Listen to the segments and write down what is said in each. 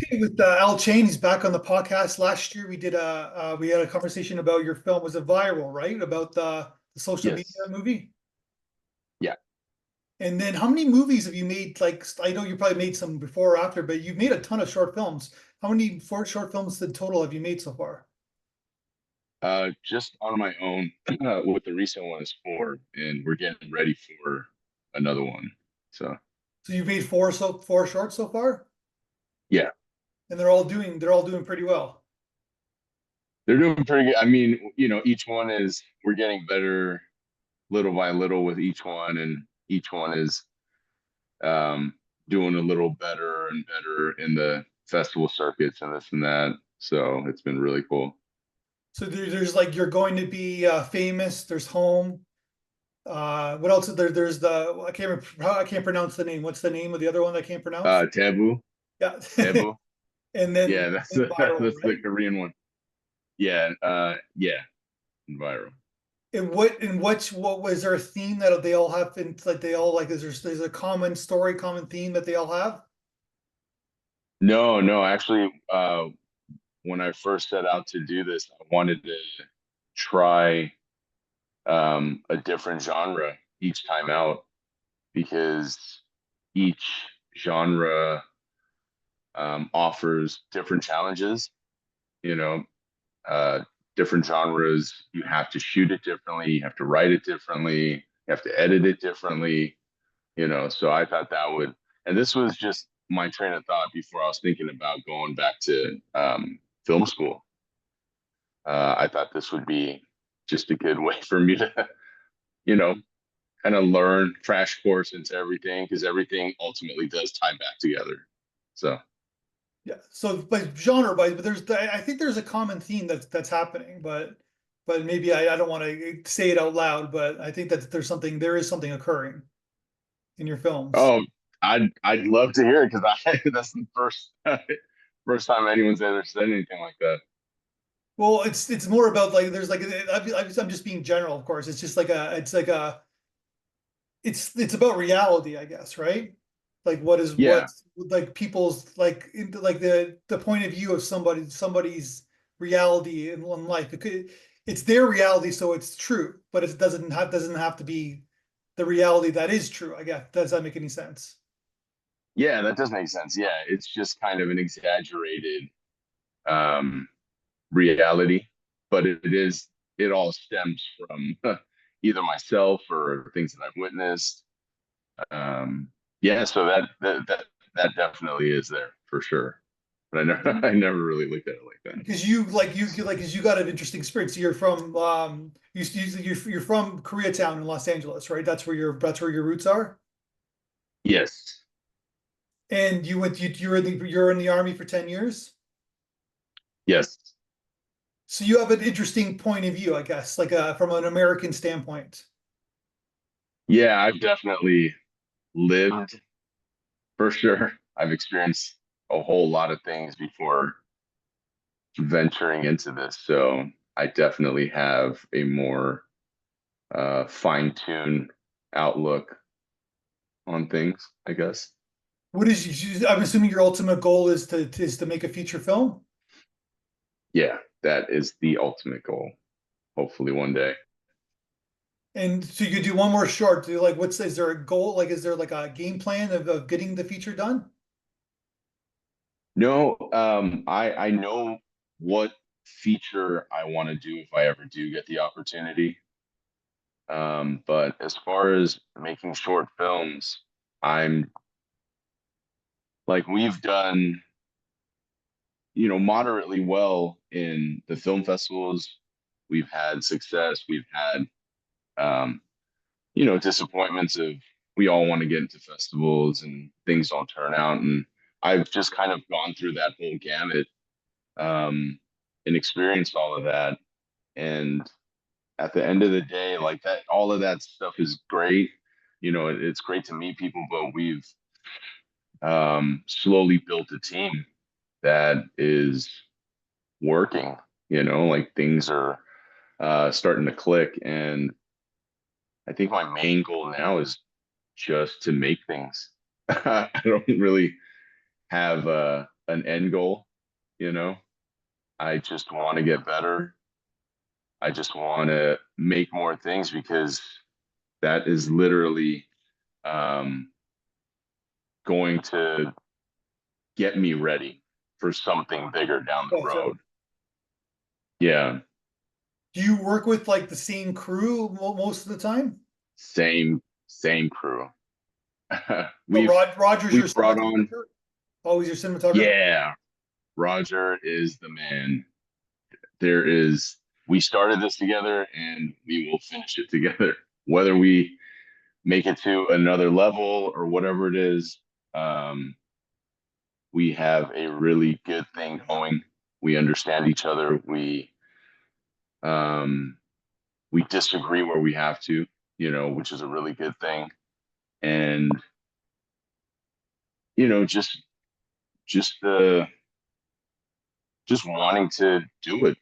Okay, with Al Chang, he's back on the podcast. Last year, we had a conversation about your film. Was it viral, right? About the social media Yes. movie. Yeah. And then, how many movies have you made? Like, I know you probably made some before or after, but you've made a ton of short films. How many short films in total have you made so far? Just on my own with the recent one is four, and we're getting ready for another one. So So you've made four shorts so far, yeah, and they're all doing pretty well. they're doing pretty good. I mean, each one is we're getting better little by little with each one, and each one is um doing a little better and better in the festival circuits and this and that. So it's been really cool. So there's like you're going to be famous. There's home. What else is there? There's the I can't pronounce the name. What's the name of the other one I can't pronounce? Taboo, Yeah. taboo. And Yeah, then that's viral, that's the right? Korean one. Yeah, yeah, viral. And what was there a theme that they all have in like they all like there's a common story, common theme that they all have? No, no, actually, when I first set out to do this, I wanted to try a different genre each time out because each genre offers different challenges. You know, uh, different genres, you have to shoot it differently, you have to write it differently, you have to edit it differently. So I thought that would, and this was just my train of thought before I was thinking about going back to film school. I thought this would be just a good way for me to, you know, kind of learn crash course into everything because everything ultimately does tie back together. So, Yeah. So but genre wise, but I think there's a common theme that's happening, but maybe I don't want to say it out loud, but I think that there is something occurring in your films. oh, I'd love to hear it because I that's the first time anyone's ever said anything like that. Well, it's more about like there's like I'm just being general, of course. It's like a it's about reality, I guess, right? Like Yeah, what's like people's like into like the point of view of somebody's reality in life. It's their reality, so it's true, but it doesn't have to be the reality that is true, I guess. Does that make any sense? yeah, that does make sense. Yeah, it's just kind of an exaggerated um, reality, but it all stems from either myself or things that I've witnessed. Um, yeah, so that definitely is there for sure. But I never I never really looked at it like that. Because you got an interesting experience. You're from you're from Koreatown in Los Angeles, right? That's where your roots are. Yes, And you're in the army for 10 years. yes, So you have an interesting point of view, I guess, like from an American standpoint. yeah, I've definitely lived for sure. I've experienced a whole lot of things before venturing into this, so I definitely have a more fine-tuned outlook on things, I guess. I'm assuming your ultimate goal is to make a feature film. Yeah, that is the ultimate goal. Hopefully one day. And so you could do one more short. Is there a goal? Like, is there like a game plan of getting the feature done? No, I know what feature I want to do if I ever do get the opportunity. But as far as making short films, I'm like we've done, moderately well in the film festivals. We've had success. We've had, um, disappointments of we all want to get into festivals and things don't turn out. And I've just kind of gone through that whole gamut um, and experienced all of that. And at the end of the day, like that, all of that stuff is great. It's great to meet people, but we've slowly built a team that is working. Like things are starting to click, and I think my main goal now is just to make things. I don't really have an end goal, you know. I just want to get better. I just want to make more things because that is literally um, going to get me ready for something bigger down the Gotcha. road. Yeah, Do you work with like the same crew most of the time? same crew. So we've Roger's your we've brought on, cinematographer? Always your cinematographer? yeah, Roger is the man. There is, we started this together and we will finish it together. Whether we make it to another level or whatever it is, um, we have a really good thing going. We understand each other. Um, we disagree where we have to, which is a really good thing. And just the just wanting to do it,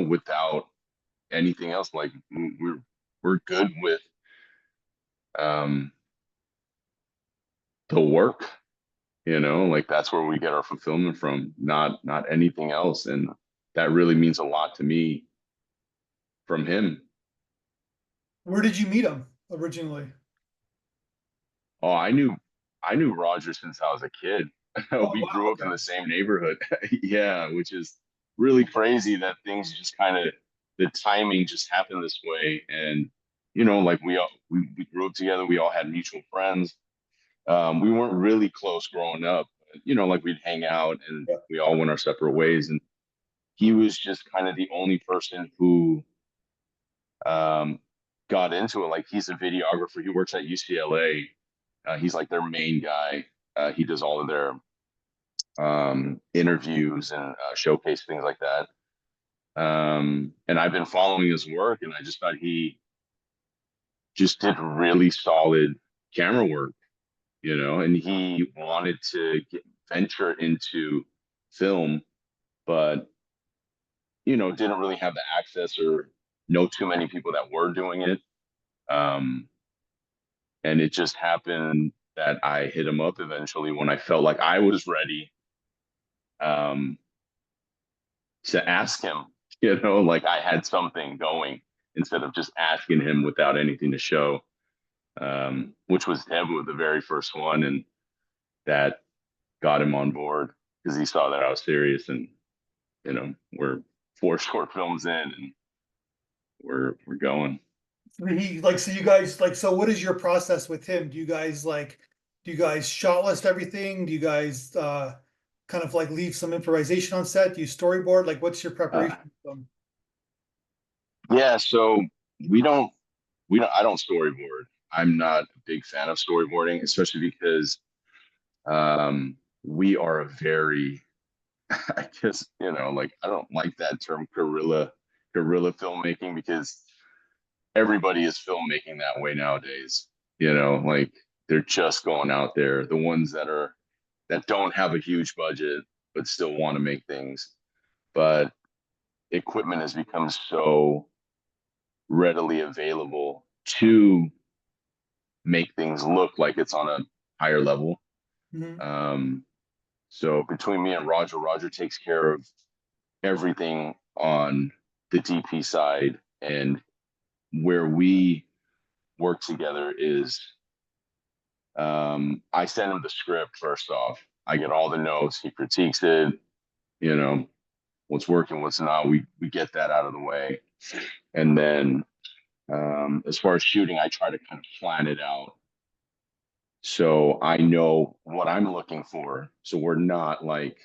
without anything else. Like we're good with um, the work, like that's where we get our fulfillment from, not anything else. And that really means a lot to me from him. Where did you meet him originally? Oh, I knew Roger since I was a kid. Oh, We wow. grew up in Okay. the same neighborhood. Yeah, which is really crazy that things just kind of, the timing just happened this way. And like we grew up together. We all had mutual friends. We weren't really close growing up. Like we'd hang out and Yeah. we all went our separate ways. And he was just kind of the only person who um, got into it. Like he's a videographer. He works at UCLA. He's like their main guy. He does all of their interviews and showcase things like that. And I've been following his work, and I just thought he just did really solid camera work, and he wanted to venture into film, but didn't really have the access or know too many people that were doing it. Um, and it just happened that I hit him up eventually when I felt like I was ready um, to ask him, like I had something going instead of just asking him without anything to show, which was Deborah, the very first one. And that got him on board because he saw that I was serious. And, we're 4 short films in and we're going. He like, so you guys like, so what is your process with him? Do you guys shot list everything? Do you guys kind of like leave some improvisation on set? Do you storyboard? Like, what's your Uh, preparation? yeah. So we don't, I don't storyboard. I'm not a big fan of storyboarding, especially because we are a very, I guess, like I don't like that term guerrilla filmmaking because everybody is filmmaking that way nowadays. Like they're just going out there. The ones that don't have a huge budget but still want to make things. But equipment has become so readily available to make things look like it's on a higher level. Mhm. Um, so between me and Roger takes care of everything on the DP side, and where we work together is I send him the script first off. I get all the notes. He critiques it. You know what's working, what's not. We get that out of the way, and then as far as shooting, I try to kind of plan it out so I know what I'm looking for. So we're not like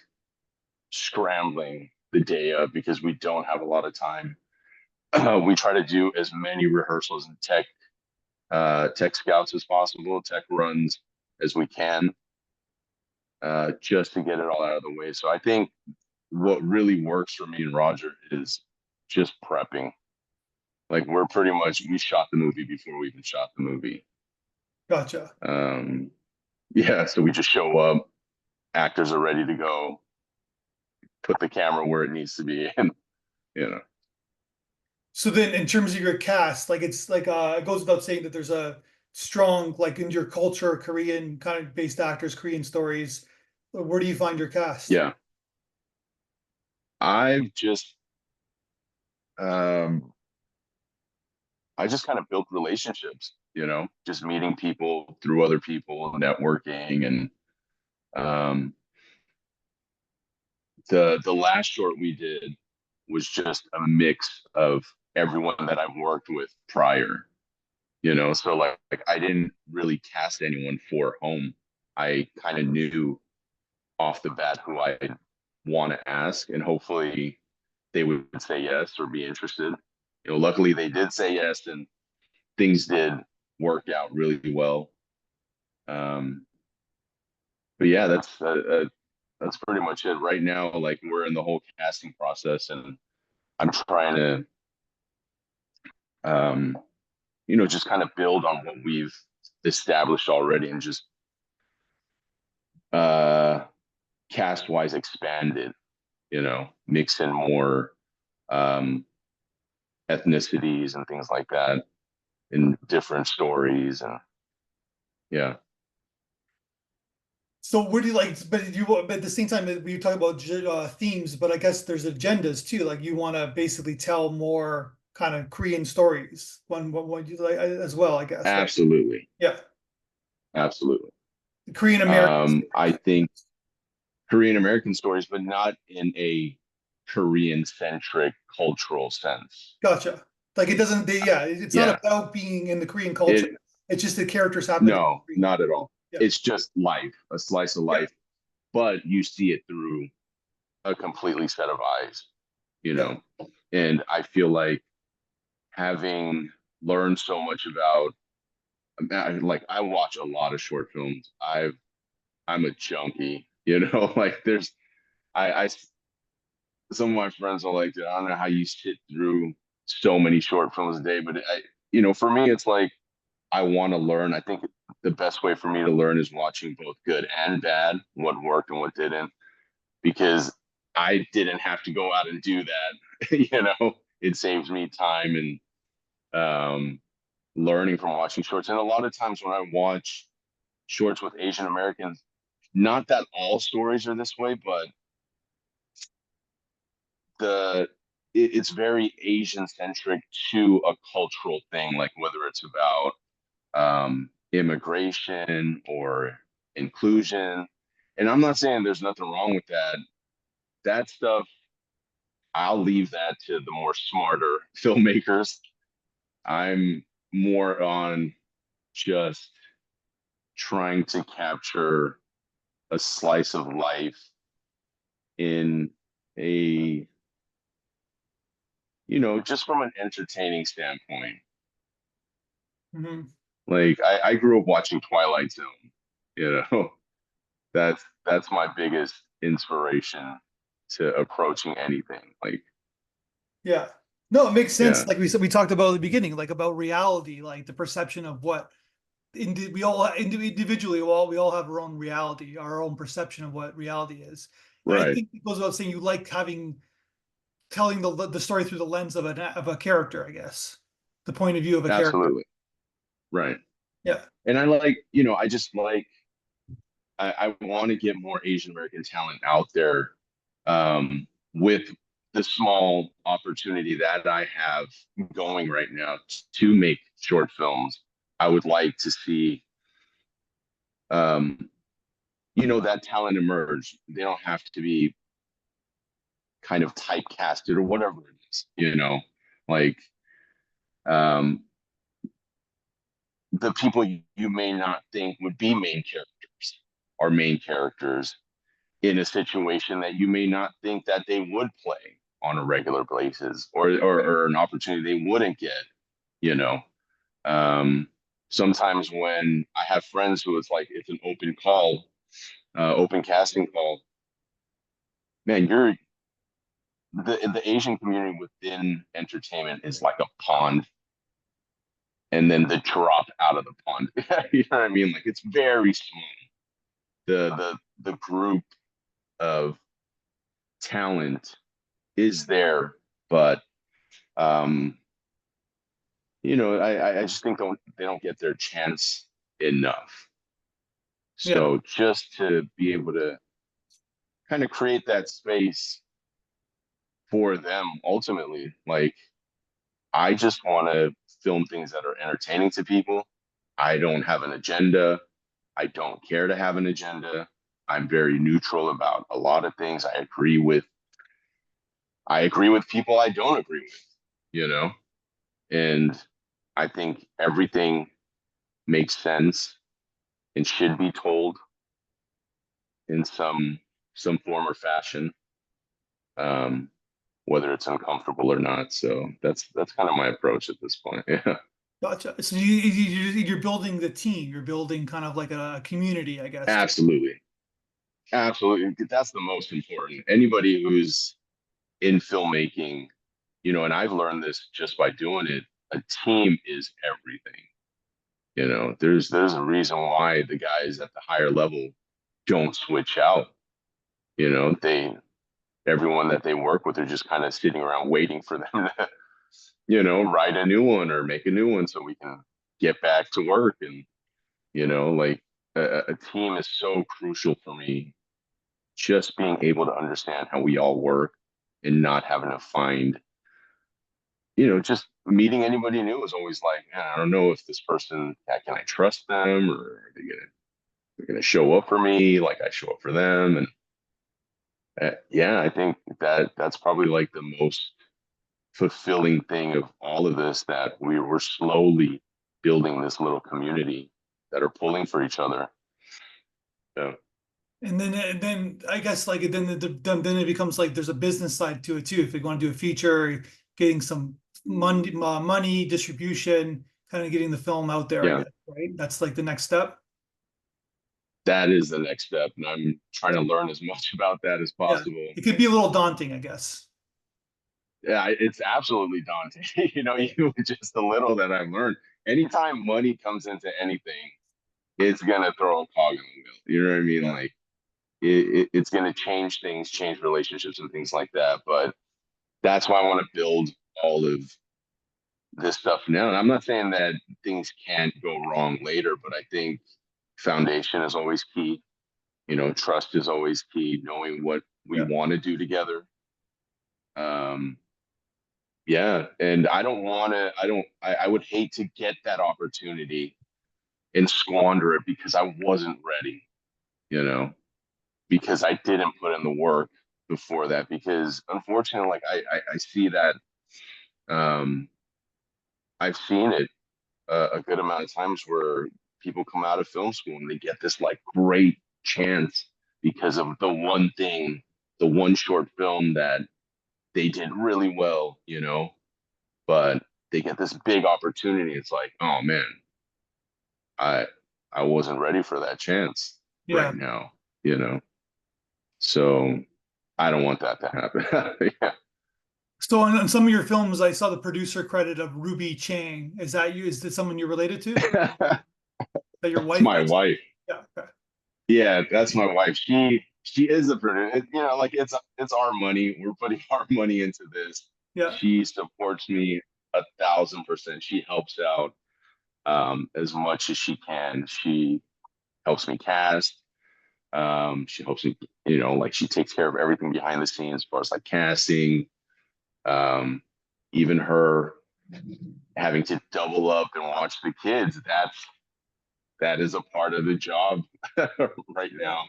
scrambling the day of because we don't have a lot of time. We try to do as many rehearsals and tech scouts as possible, tech runs as we can, just to get it all out of the way. So I think what really works for me and Roger is just prepping. Like we're pretty much, we shot the movie before we even shot the movie. Gotcha. Um, yeah, so we just show up, actors are ready to go, put the camera where it needs to be, and you know. So then in terms of your cast, like it's like it goes without saying that there's a strong, like in your culture, Korean kind of based actors, Korean stories. Where do you find your cast? Yeah, I've just um, I just kind of built relationships, just meeting people through other people, networking, and um, the last short we did was just a mix of everyone that I've worked with prior, so like I didn't really cast anyone for home. I kind of knew off the bat who I want to ask, and hopefully they would say yes or be interested. Luckily they did say yes, and things did work out really well. Um, but yeah, that's pretty much it right now. Like we're in the whole casting process, and I'm trying to, um, just kind of build on what we've established already, and just uh, cast wise expand it. Mix in more um, ethnicities and things like that in different stories, and yeah, So where do you like, but at the same time, we talk about themes, but I guess there's agendas too. Like you want to basically tell more kind of Korean stories, one you like as well, I guess, right? absolutely, Yeah, absolutely. Korean American I stories. think Korean American stories, but not in a Korean centric cultural sense. Gotcha. Like it doesn't, yeah, it's not Yeah. about being in the Korean culture. It It's just the characters happen to be No, Korean. not at all. Yeah, It's just life, a slice of yeah, life, but you see it through a completely set of eyes, you yeah. know. And I feel like having learned so much about, like I watch a lot of short films. I'm a junkie, like there's I some of my friends are like, I don't know how you sit through so many short films a day, but for me, it's like I want to learn. I think the best way for me to learn is watching both good and bad, what worked and what didn't, because I didn't have to go out and do that. It saves me time and learning from watching shorts. And a lot of times when I watch shorts with Asian Americans, not that all stories are this way, but the it's very Asian centric to a cultural thing, like whether it's about immigration or inclusion. And I'm not saying there's nothing wrong with that. That stuff, I'll leave that to the more smarter filmmakers. I'm more on just trying to capture a slice of life in a, just from an entertaining standpoint. Hmm. Like I grew up watching Twilight Zone, you know, that's my biggest inspiration to approaching anything. Like, Yeah. No, it makes sense. yeah, Like we said, we talked about at the beginning, like about reality, like the perception of what we all individually, we all have our own reality, our own perception of what reality is. And I right, think it goes without saying you like telling the story through the lens of a character, I guess, the point of view of a character. absolutely, right. Yeah. And I just like I want to get more Asian American talent out there, with the small opportunity that I have going right now to make short films. I would like to see, um, that talent emerge. They don't have to be kind of typecasted or whatever it is, like um, the people you may not think would be main characters are main characters in a situation that you may not think that they would play on a regular basis, or an opportunity they wouldn't get, you know. Um, Sometimes when I have friends who it's like it's an open call, open casting call, man, the Asian community within entertainment is like a pond, and then the drop out of the pond. You know what I mean? Like it's very small. The group of talent is there, but um, I just think they don't get their chance enough. Yeah. So just to be able to kind of create that space for them ultimately. Like, I just want to film things that are entertaining to people. I don't have an agenda. I don't care to have an agenda. I'm very neutral about a lot of things. I agree with people I don't agree with, you know? And I think everything makes sense and should be told in some form or fashion, um, whether it's uncomfortable or not. So that's kind of my approach at this point. Yeah, Gotcha. So you're building the team. You're building kind of like a community, I guess, too. absolutely, absolutely. That's the most important. Anybody who's in filmmaking, and I've learned this just by doing it. A team is everything. There's a reason why the guys at the higher level don't switch out. They everyone that they work with are just kind of sitting around waiting for them to, write a new one or make a new one so we can get back to work. And, like a team is so crucial for me. Just being able to understand how we all work and not having to find, just meeting anybody new is always like, man, I don't know if this person, can I trust them, or are they're gonna show up for me like I show up for them? And yeah, I think that's probably like the most fulfilling thing of all of this, that we were slowly building this little community that are pulling for each other. Yeah. And then I guess like then it becomes like there's a business side to it too. If you want to do a feature, getting some money distribution, kind of getting the film out there, I Yeah. guess, right? That's like the next step. That is the next step. And I'm trying to learn as much about that as Yeah, possible. it could be a little daunting, I guess. Yeah, it's absolutely daunting. Yeah, Even with just the little that I've learned. Anytime money comes into anything, it's gonna throw a cog in the wheel. You know what I mean? yeah, Like it's gonna change things, change relationships and things like that. But that's why I want to build all of this stuff now. And I'm not saying that things can't go wrong later, but I think foundation is always key. Trust is always key, knowing what we yeah, want to do together. Um, yeah. And I would hate to get that opportunity and squander it because I wasn't ready, you know, because I didn't put in the work before that. Because unfortunately, like I see that, um, I've seen it a good amount of times where people come out of film school and they get this like great chance because of the one thing, the one short film that they did really well, but they get this big opportunity. It's like, oh man, I I wasn't ready for that chance yeah. right now, you know. So I don't want that to happen. Yeah. So on some of your films, I saw the producer credit of Ruby Chang. Is that you? Is that someone you're related to? Is that your That's wife? my wife. Yeah. Okay. Yeah, that's my wife. She is a producer. Like it's our money. We're putting our money into this. Yeah. She supports me 1,000%. She helps out as much as she can. She helps me cast. She helps me, like she takes care of everything behind the scenes as far as like casting. Um, Even her having to double up and watch the kids. That is a part of the job right Yeah.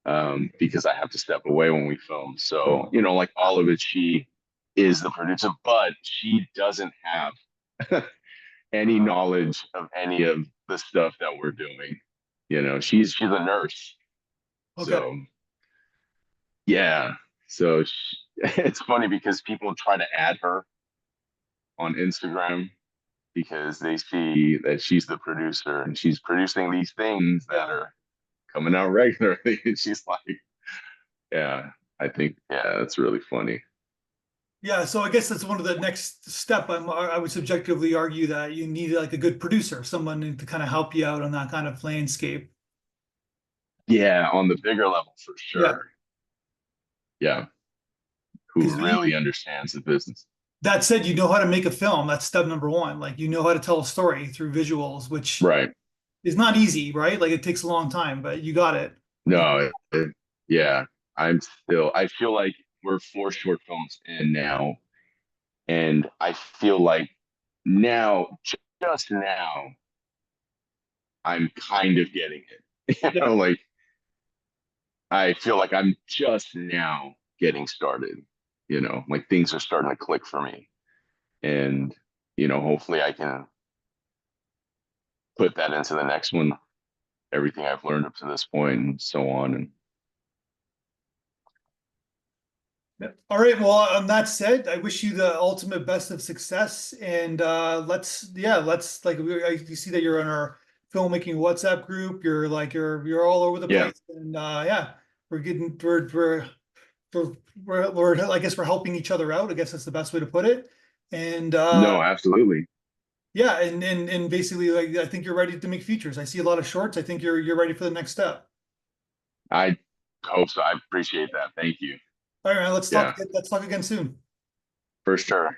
now, because I have to step away when we film. So, like all of it, she is the producer, but she doesn't have any knowledge of any of the stuff that we're doing. She's a nurse. Okay. So, yeah. So it's funny because people try to add her on Instagram because they see that she's the producer and she's producing these things that Yeah. are coming out regularly. And she's like, yeah, I think, yeah, that's really funny. Yeah. So I guess that's one of the next step. I would subjectively argue that you need like a good producer, someone to kind of help you out on that kind of landscape. Yeah, on the bigger level for Yeah. sure. Yeah, who Because really understands the business. that said, you know how to make a film. That's step number one. Like you know how to tell a story through visuals, which Right. is not easy, right? Like it takes a long time, but you got it. No, yeah. I feel like we're 4 short films in now, and I feel like now, just now, I'm kind of getting it. Yeah. Like I feel like I'm just now getting started, like things are starting to click for me. And, hopefully I can put that into the next one, everything I've learned up to this point and so on. And Yeah. All right. Well, on that said, I wish you the ultimate best of success. And let's you see that you're in our filmmaking WhatsApp group. You're all over the yeah, place. And yeah, we're getting we're I guess we're helping each other out. I guess that's the best way to put it. And no, absolutely. yeah, and basically like I think you're ready to make features. I see a lot of shorts. I think you're ready for the next step. I hope so. I appreciate that. Thank you. All right, man, Yeah, let's talk again soon. for sure.